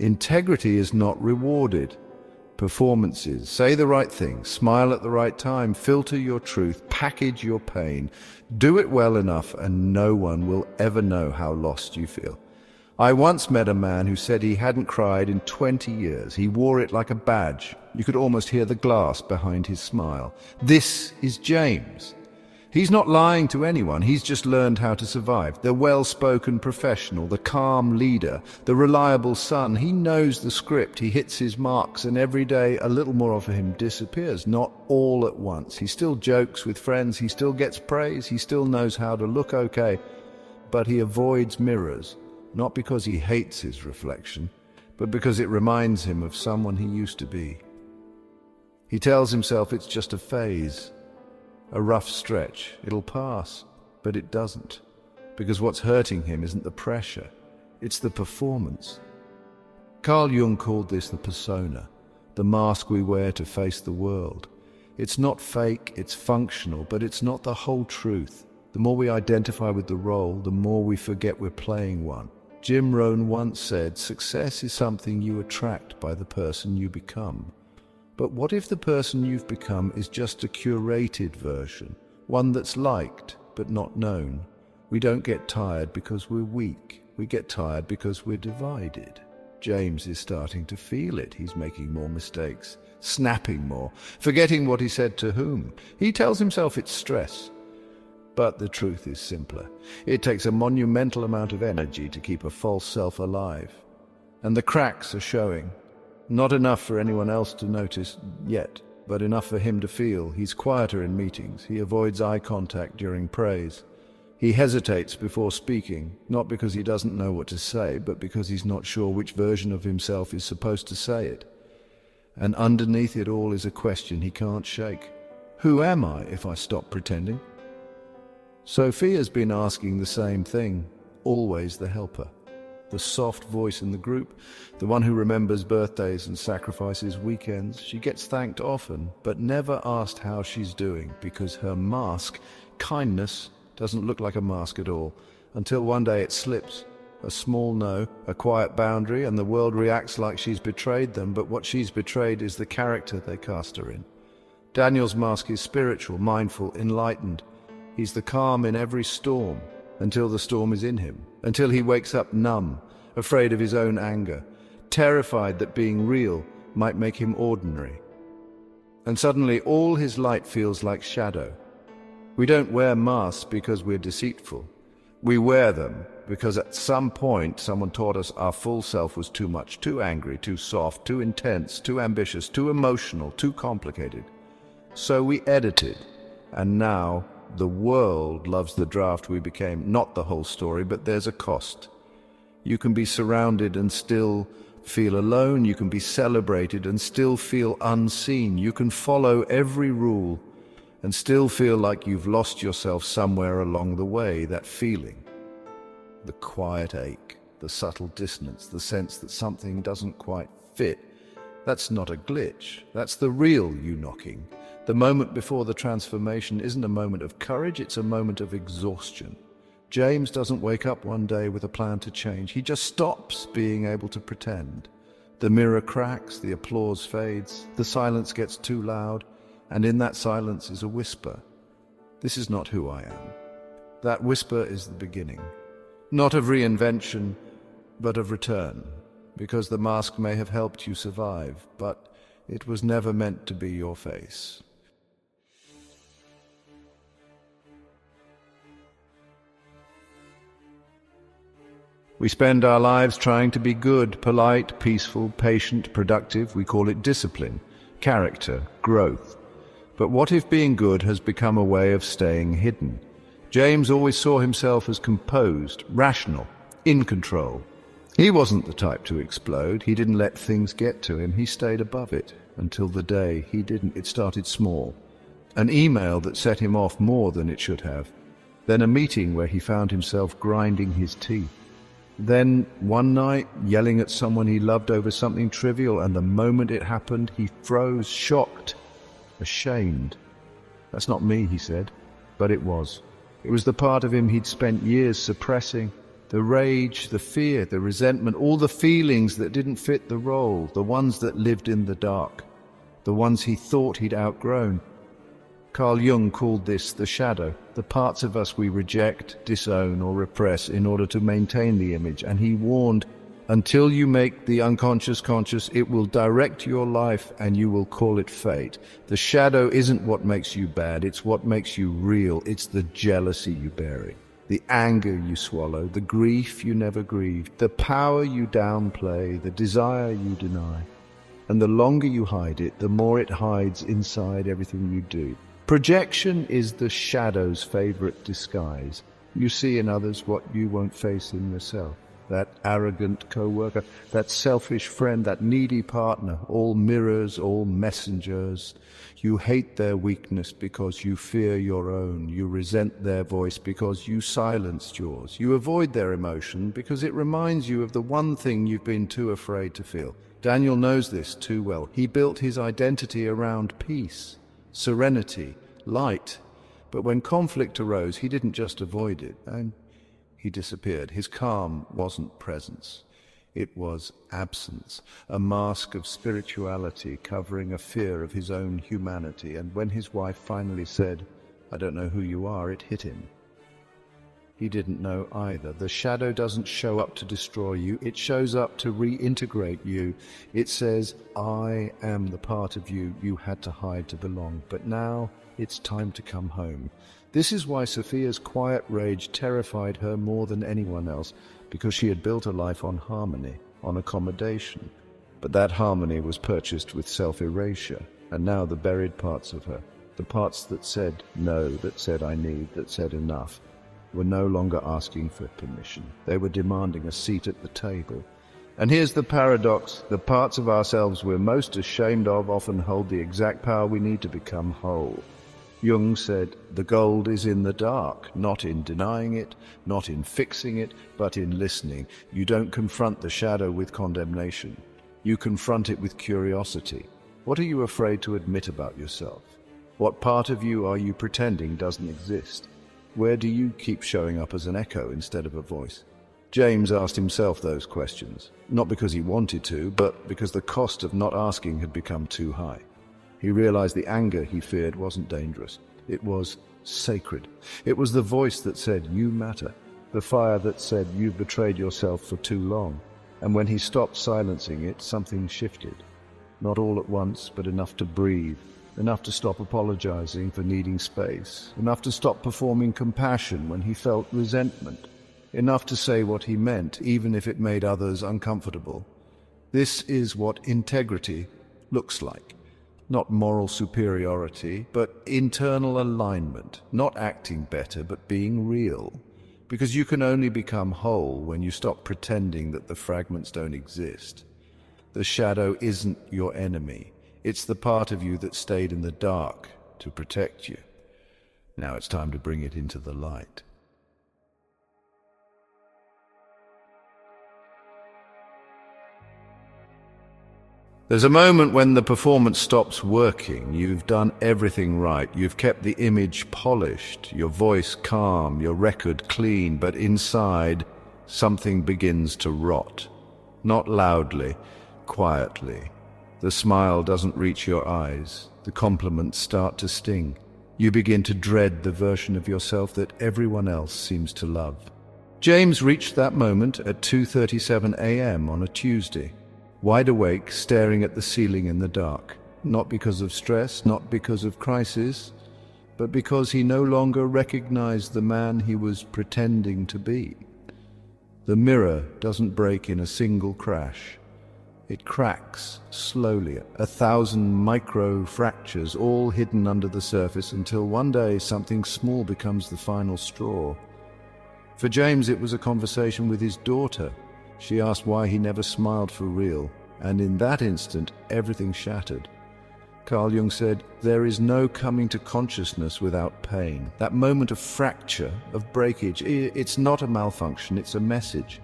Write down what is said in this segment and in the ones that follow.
Integrity is not rewarded. Performances. Say the right thing, smile at the right time, filter your truth, package your pain. Do it well enough and no one will ever know how lost you feel. I once met a man who said he hadn't cried in 20 years. He wore it like a badge. You could almost hear the glass behind his smile. This is James. He's not lying to anyone, he's just learned how to survive. The well-spoken professional, the calm leader, the reliable son. He knows the script, he hits his marks, and every day a little more of him disappears, not all at once. He still jokes with friends, he still gets praise, he still knows how to look okay, but he avoids mirrors, not because he hates his reflection, but because it reminds him of someone he used to be. He tells himself it's just a phase, a rough stretch. It'll pass, but it doesn't. Because what's hurting him isn't the pressure, it's the performance. Carl Jung called this the persona, the mask we wear to face the world. It's not fake, it's functional, but it's not the whole truth. The more we identify with the role, the more we forget we're playing one. Jim Rohn once said, "Success is something you attract by the person you become." But what if the person you've become is just a curated version, one that's liked but not known? We don't get tired because we're weak. We get tired because we're divided. James is starting to feel it. He's making more mistakes, snapping more, forgetting what he said to whom. He tells himself it's stress. But the truth is simpler. It takes a monumental amount of energy to keep a false self alive. And the cracks are showing. Not enough for anyone else to notice yet, but enough for him to feel. He's quieter in meetings. He avoids eye contact during praise. He hesitates before speaking, not because he doesn't know what to say, but because he's not sure which version of himself is supposed to say it. And underneath it all is a question he can't shake. Who am I if I stop pretending? Sophia's been asking the same thing, always the helper. The soft voice in the group, the one who remembers birthdays and sacrifices weekends. She gets thanked often, but never asked how she's doing, because her mask, kindness, doesn't look like a mask at all, until one day it slips. A small no, a quiet boundary, and the world reacts like she's betrayed them, but what she's betrayed is the character they cast her in. Daniel's mask is spiritual, mindful, enlightened. He's the calm in every storm, until the storm is in him, until he wakes up numb, afraid of his own anger, terrified that being real might make him ordinary. And suddenly all his light feels like shadow. We don't wear masks because we're deceitful. We wear them because at some point someone taught us our full self was too much, too angry, too soft, too intense, too ambitious, too emotional, too complicated. So we edited, and now the world loves the draft we became. Not the whole story, but there's a cost. You can be surrounded and still feel alone. You can be celebrated and still feel unseen. You can follow every rule and still feel like you've lost yourself somewhere along the way. That feeling, the quiet ache, the subtle dissonance, the sense that something doesn't quite fit, that's not a glitch. That's the real you knocking. The moment before the transformation isn't a moment of courage, it's a moment of exhaustion. James doesn't wake up one day with a plan to change. He just stops being able to pretend. The mirror cracks, the applause fades, the silence gets too loud, and in that silence is a whisper. This is not who I am. That whisper is the beginning, not of reinvention, but of return, because the mask may have helped you survive, but it was never meant to be your face. We spend our lives trying to be good, polite, peaceful, patient, productive. We call it discipline, character, growth. But what if being good has become a way of staying hidden? James always saw himself as composed, rational, in control. He wasn't the type to explode. He didn't let things get to him. He stayed above it until the day he didn't. It started small. An email that set him off more than it should have. Then a meeting where he found himself grinding his teeth. Then, one night, yelling at someone he loved over something trivial, and the moment it happened, he froze, shocked, ashamed. "That's not me," he said, but it was. It was the part of him he'd spent years suppressing, The rage, the fear, the resentment, all the feelings that didn't fit the role, the ones that lived in the dark, the ones he thought he'd outgrown. Carl Jung called this the shadow, the parts of us we reject, disown, or repress in order to maintain the image. And he warned, until you make the unconscious conscious, it will direct your life and you will call it fate. The shadow isn't what makes you bad, it's what makes you real. It's the jealousy you bury, the anger you swallow, the grief you never grieved, the power you downplay, the desire you deny. And the longer you hide it, the more it hides inside everything you do. Projection is the shadow's favorite disguise. You see in others what you won't face in yourself. That arrogant co-worker, that selfish friend, that needy partner, all mirrors, all messengers. You hate their weakness because you fear your own. You resent their voice because you silenced yours. You avoid their emotion because it reminds you of the one thing you've been too afraid to feel. Daniel knows this too well. He built his identity around peace, serenity, light. But when conflict arose, he didn't just avoid it, and he disappeared. His calm wasn't presence. It was absence, a mask of spirituality covering a fear of his own humanity. And when his wife finally said, "I don't know who you are," it hit him. He didn't know either. The shadow doesn't show up to destroy you. It shows up to reintegrate you. It says, "I am the part of you you had to hide to belong, but now it's time to come home." This is why Sophia's quiet rage terrified her more than anyone else, because she had built a life on harmony, on accommodation. But that harmony was purchased with self-erasure, and now the buried parts of her, the parts that said no, that said I need, that said enough, were no longer asking for permission. They were demanding a seat at the table. And here's the paradox: the parts of ourselves we're most ashamed of often hold the exact power we need to become whole. Jung said, the gold is in the dark, not in denying it, not in fixing it, but in listening. You don't confront the shadow with condemnation. You confront it with curiosity. What are you afraid to admit about yourself? What part of you are you pretending doesn't exist? Where do you keep showing up as an echo instead of a voice? James asked himself those questions, not because he wanted to, but because the cost of not asking had become too high. He realized the anger he feared wasn't dangerous. It was sacred. It was the voice that said, "You matter." The fire that said, "You've betrayed yourself for too long." And when he stopped silencing it, something shifted. Not all at once, but enough to breathe. Enough to stop apologizing for needing space. Enough to stop performing compassion when he felt resentment. Enough to say what he meant, even if it made others uncomfortable. This is what integrity looks like. Not moral superiority, but internal alignment. Not acting better, but being real. Because you can only become whole when you stop pretending that the fragments don't exist. The shadow isn't your enemy. It's the part of you that stayed in the dark to protect you. Now it's time to bring it into the light. There's a moment when the performance stops working. You've done everything right. You've kept the image polished, your voice calm, your record clean, but inside, something begins to rot. Not loudly, quietly. The smile doesn't reach your eyes. The compliments start to sting. You begin to dread the version of yourself that everyone else seems to love. James reached that moment at 2:37 a.m. on a Tuesday. Wide awake, staring at the ceiling in the dark, not because of stress, not because of crisis, but because he no longer recognized the man he was pretending to be. The mirror doesn't break in a single crash. It cracks slowly, 1,000 micro fractures, all hidden under the surface, until one day something small becomes the final straw. For James, it was a conversation with his daughter. She asked why he never smiled for real, and in that instant, everything shattered. Carl Jung said, there is no coming to consciousness without pain. That moment of fracture, of breakage, it's not a malfunction, it's a message.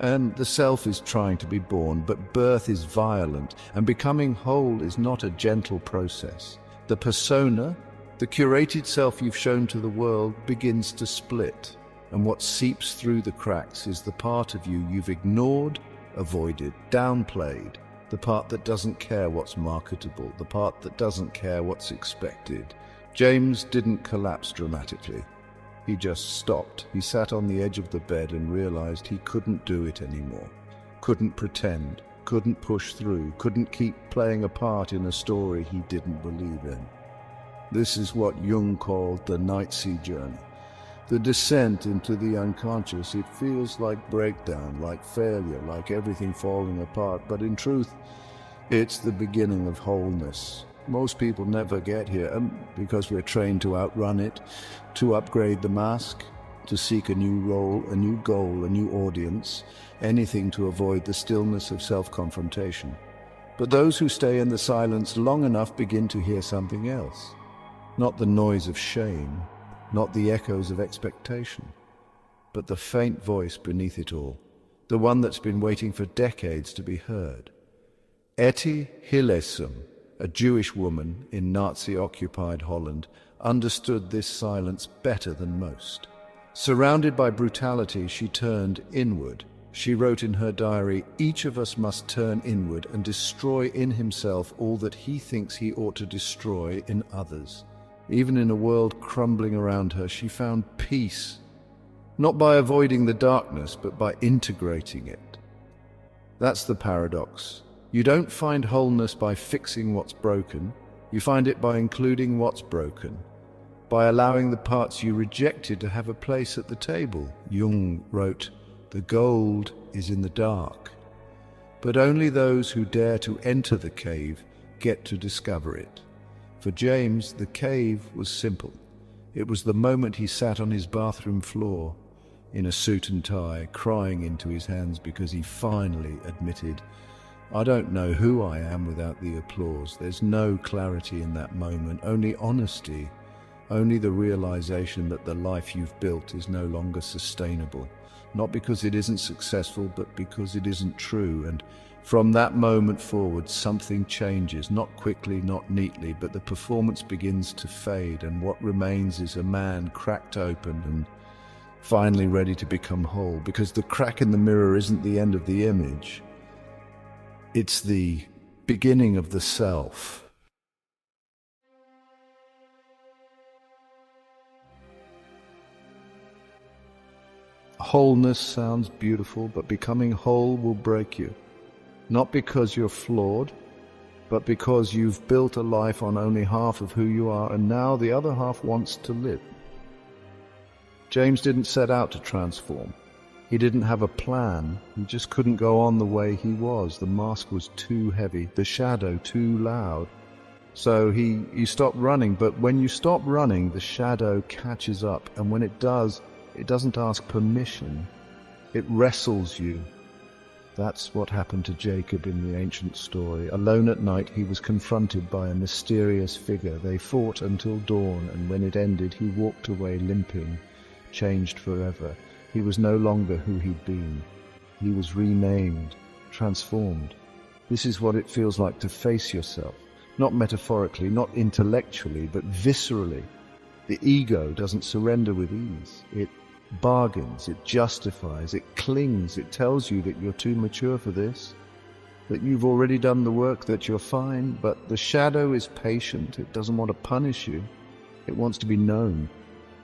And the self is trying to be born, but birth is violent, and becoming whole is not a gentle process. The persona, the curated self you've shown to the world, begins to split. And what seeps through the cracks is the part of you you've ignored, avoided, downplayed, the part that doesn't care what's marketable, the part that doesn't care what's expected. James didn't collapse dramatically. He just stopped. He sat on the edge of the bed and realized he couldn't do it anymore. Couldn't pretend, couldn't push through, couldn't keep playing a part in a story he didn't believe in. This is what Jung called the night sea journey. The descent into the unconscious. It feels like breakdown, like failure, like everything falling apart, but in truth, it's the beginning of wholeness. Most people never get here because we're trained to outrun it, to upgrade the mask, to seek a new role, a new goal, a new audience, anything to avoid the stillness of self-confrontation. But those who stay in the silence long enough begin to hear something else. Not the noise of shame, not the echoes of expectation, but the faint voice beneath it all, the one that's been waiting for decades to be heard. Etty Hillesum, a Jewish woman in Nazi-occupied Holland, understood this silence better than most. Surrounded by brutality, she turned inward. She wrote in her diary, "Each of us must turn inward and destroy in himself all that he thinks he ought to destroy in others." Even in a world crumbling around her, she found peace, not by avoiding the darkness, but by integrating it. That's the paradox. You don't find wholeness by fixing what's broken. You find it by including what's broken, by allowing the parts you rejected to have a place at the table. Jung wrote, "The gold is in the dark, but only those who dare to enter the cave get to discover it." For James, the cave was simple. It was the moment he sat on his bathroom floor in a suit and tie, crying into his hands because he finally admitted, "I don't know who I am without the applause." There's no clarity in that moment, only honesty, only the realization that the life you've built is no longer sustainable. Not because it isn't successful, but because it isn't true. And from that moment forward, something changes, not quickly, not neatly, but the performance begins to fade, and what remains is a man cracked open and finally ready to become whole. Because the crack in the mirror isn't the end of the image. It's the beginning of the self. Wholeness sounds beautiful, but becoming whole will break you. Not because you're flawed, but because you've built a life on only half of who you are, and now the other half wants to live. James didn't set out to transform. He didn't have a plan. He just couldn't go on the way he was. The mask was too heavy, the shadow too loud. So he stopped running, but when you stop running, the shadow catches up, and when it does, it doesn't ask permission. It wrestles you. That's what happened to Jacob in the ancient story. Alone at night, he was confronted by a mysterious figure. They fought until dawn, and when it ended, he walked away limping, changed forever. He was no longer who he'd been. He was renamed, transformed. This is what it feels like to face yourself. Not metaphorically, not intellectually, but viscerally. The ego doesn't surrender with ease. It bargains, it justifies, it clings, it tells you that you're too mature for this, that you've already done the work, that you're fine. But the shadow is patient. It doesn't want to punish you. It wants to be known.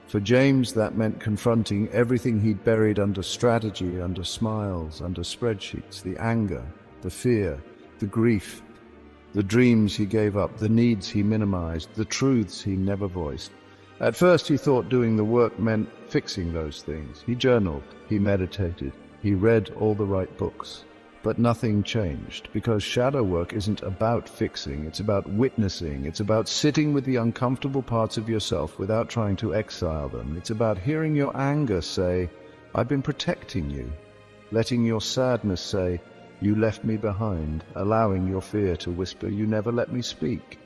For James, that meant confronting everything he'd buried under strategy, under smiles, under spreadsheets, the anger, the fear, the grief, the dreams he gave up, the needs he minimized, the truths he never voiced. At first he thought doing the work meant fixing those things. He journaled, he meditated, he read all the right books. But nothing changed, because shadow work isn't about fixing, it's about witnessing. It's about sitting with the uncomfortable parts of yourself without trying to exile them. It's about hearing your anger say, "I've been protecting you," letting your sadness say, "You left me behind," allowing your fear to whisper, "You never let me speak."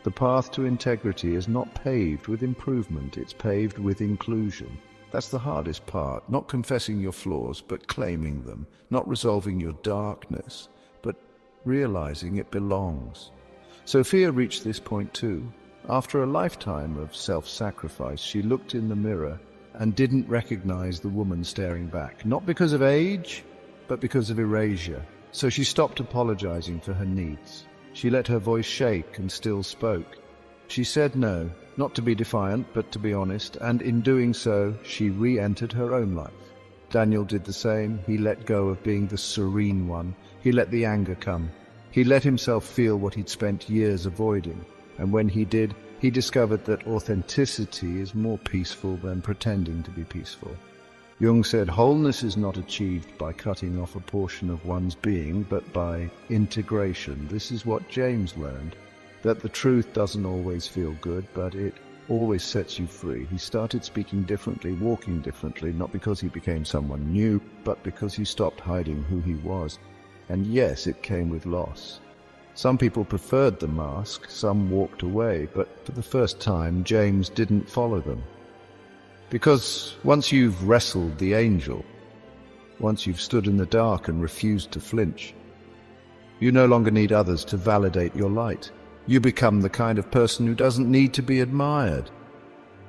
The path to integrity is not paved with improvement, it's paved with inclusion. That's the hardest part, not confessing your flaws, but claiming them, not resolving your darkness, but realizing it belongs. Sophia reached this point too. After a lifetime of self-sacrifice, she looked in the mirror and didn't recognize the woman staring back, not because of age, but because of erasure. So she stopped apologizing for her needs. She let her voice shake and still spoke. She said no, not to be defiant, but to be honest, and in doing so, she re-entered her own life. Daniel did the same. He let go of being the serene one. He let the anger come. He let himself feel what he'd spent years avoiding. And when he did, he discovered that authenticity is more peaceful than pretending to be peaceful. Jung said wholeness is not achieved by cutting off a portion of one's being, but by integration. This is what James learned, that the truth doesn't always feel good, but it always sets you free. He started speaking differently, walking differently, not because he became someone new, but because he stopped hiding who he was. And yes, it came with loss. Some people preferred the mask, some walked away, but for the first time, James didn't follow them. Because once you've wrestled the angel, once you've stood in the dark and refused to flinch, you no longer need others to validate your light. You become the kind of person who doesn't need to be admired.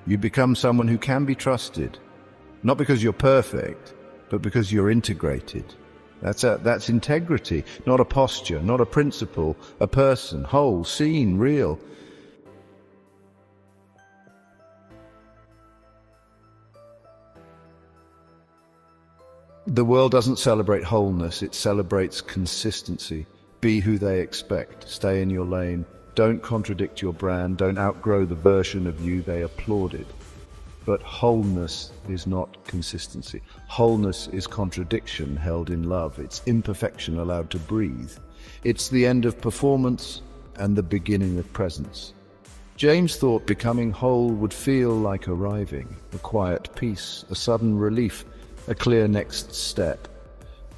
You become someone who can be trusted, not because you're perfect, but because you're integrated. That's integrity, not a posture, not a principle, a person, whole, seen, real. The world doesn't celebrate wholeness, it celebrates consistency. Be who they expect, stay in your lane, don't contradict your brand, don't outgrow the version of you they applauded. But wholeness is not consistency. Wholeness is contradiction held in love. It's imperfection allowed to breathe. It's the end of performance and the beginning of presence. James thought becoming whole would feel like arriving, a quiet peace, a sudden relief, a clear next step.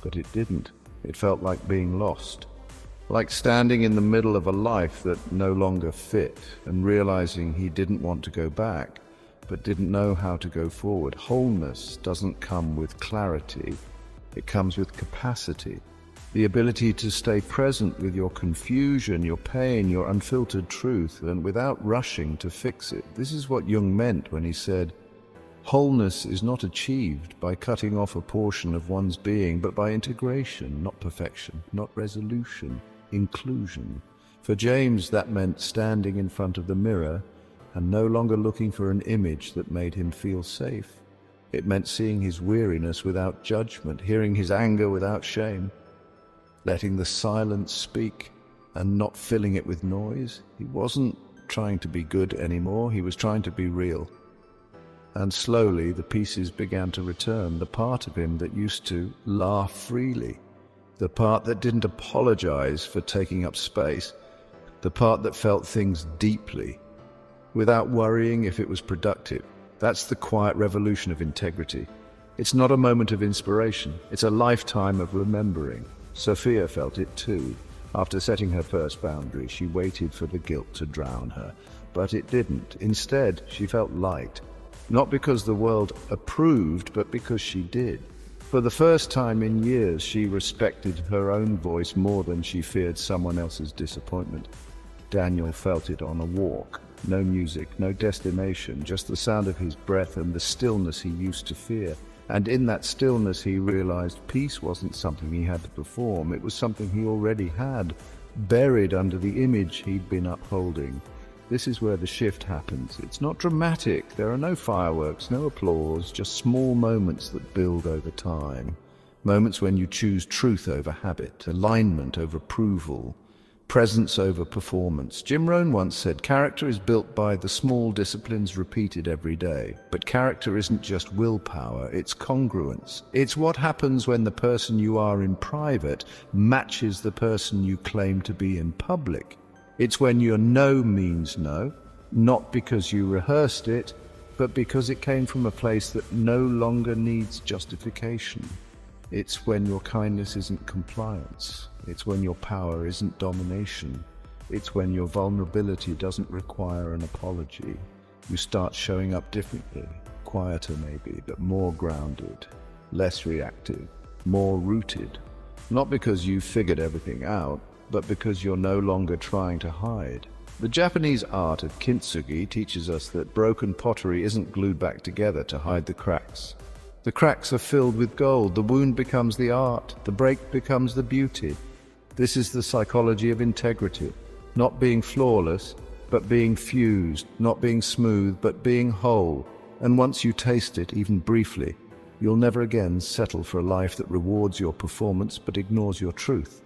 But it didn't. It felt like being lost. Like standing in the middle of a life that no longer fit and realizing he didn't want to go back, but didn't know how to go forward. Wholeness doesn't come with clarity, it comes with capacity. The ability to stay present with your confusion, your pain, your unfiltered truth, and without rushing to fix it. This is what Jung meant when he said, wholeness is not achieved by cutting off a portion of one's being, but by integration, not perfection, not resolution, inclusion. For James, that meant standing in front of the mirror and no longer looking for an image that made him feel safe. It meant seeing his weariness without judgment, hearing his anger without shame, letting the silence speak and not filling it with noise. He wasn't trying to be good anymore, he was trying to be real. And slowly the pieces began to return, the part of him that used to laugh freely, the part that didn't apologize for taking up space, the part that felt things deeply, without worrying if it was productive. That's the quiet revolution of integrity. It's not a moment of inspiration, it's a lifetime of remembering. Sophia felt it too. After setting her first boundary, she waited for the guilt to drown her, but it didn't. Instead, she felt light, not because the world approved, but because she did. For the first time in years, she respected her own voice more than she feared someone else's disappointment. Daniel felt it on a walk. No music, no destination, just the sound of his breath and the stillness he used to fear. And in that stillness he realized peace wasn't something he had to perform, it was something he already had, buried under the image he'd been upholding. This is where the shift happens. It's not dramatic, there are no fireworks, no applause, just small moments that build over time. Moments when you choose truth over habit, alignment over approval, presence over performance. Jim Rohn once said, character is built by the small disciplines repeated every day. But character isn't just willpower, it's congruence. It's what happens when the person you are in private matches the person you claim to be in public. It's when your no means no, not because you rehearsed it, but because it came from a place that no longer needs justification. It's when your kindness isn't compliance. It's when your power isn't domination. It's when your vulnerability doesn't require an apology. You start showing up differently, quieter maybe, but more grounded, less reactive, more rooted. Not because you've figured everything out, but because you're no longer trying to hide. The Japanese art of kintsugi teaches us that broken pottery isn't glued back together to hide the cracks. The cracks are filled with gold, the wound becomes the art, the break becomes the beauty. This is the psychology of integrity, not being flawless, but being fused, not being smooth, but being whole. And once you taste it, even briefly, you'll never again settle for a life that rewards your performance but ignores your truth.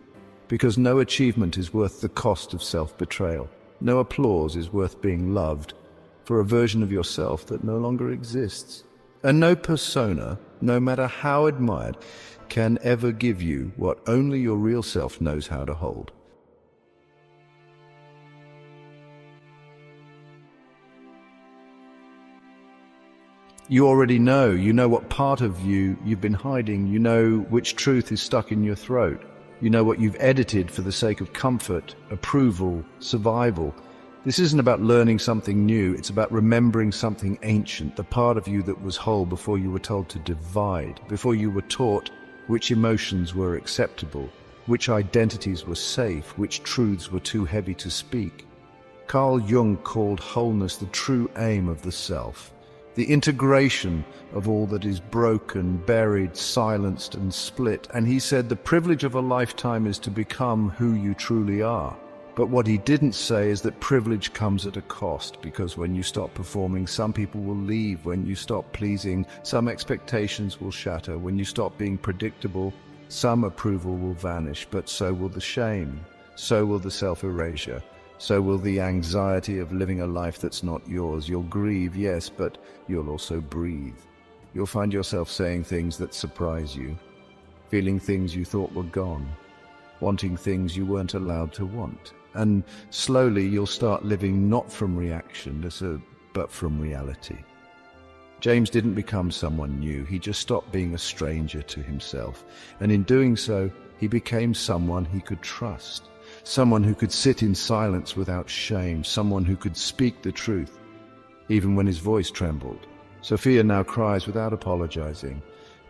Because no achievement is worth the cost of self-betrayal. No applause is worth being loved for a version of yourself that no longer exists. And no persona, no matter how admired, can ever give you what only your real self knows how to hold. You already know. You know what part of you've been hiding. You know which truth is stuck in your throat. You know what you've edited for the sake of comfort, approval, survival. This isn't about learning something new, it's about remembering something ancient, the part of you that was whole before you were told to divide, before you were taught which emotions were acceptable, which identities were safe, which truths were too heavy to speak. Carl Jung called wholeness the true aim of the self. The integration of all that is broken, buried, silenced, and split. And he said the privilege of a lifetime is to become who you truly are. But what he didn't say is that privilege comes at a cost, because when you stop performing, some people will leave. When you stop pleasing, some expectations will shatter. When you stop being predictable, some approval will vanish, but so will the shame, so will the self-erasure. So will the anxiety of living a life that's not yours. You'll grieve, yes, but you'll also breathe. You'll find yourself saying things that surprise you, feeling things you thought were gone, wanting things you weren't allowed to want. And slowly you'll start living not from reaction, but from reality. James didn't become someone new. He just stopped being a stranger to himself. And in doing so, he became someone he could trust. Someone who could sit in silence without shame, someone who could speak the truth, even when his voice trembled. Sophia now cries without apologizing.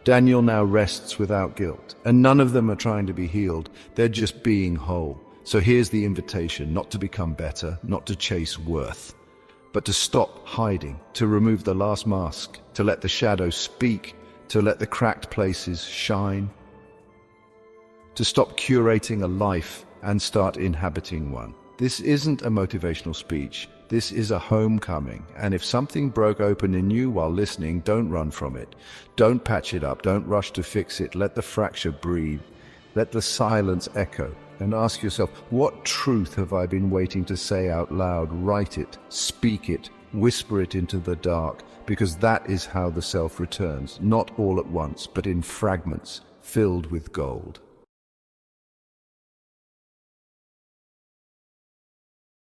Daniel now rests without guilt, and none of them are trying to be healed. They're just being whole. So here's the invitation, not to become better, not to chase worth, but to stop hiding, to remove the last mask, to let the shadows speak, to let the cracked places shine, to stop curating a life and start inhabiting one. This isn't a motivational speech. This is a homecoming. And if something broke open in you while listening, don't run from it. Don't patch it up. Don't rush to fix it. Let the fracture breathe. Let the silence echo. And ask yourself, what truth have I been waiting to say out loud? Write it, speak it, whisper it into the dark, because that is how the self returns, not all at once, but in fragments filled with gold.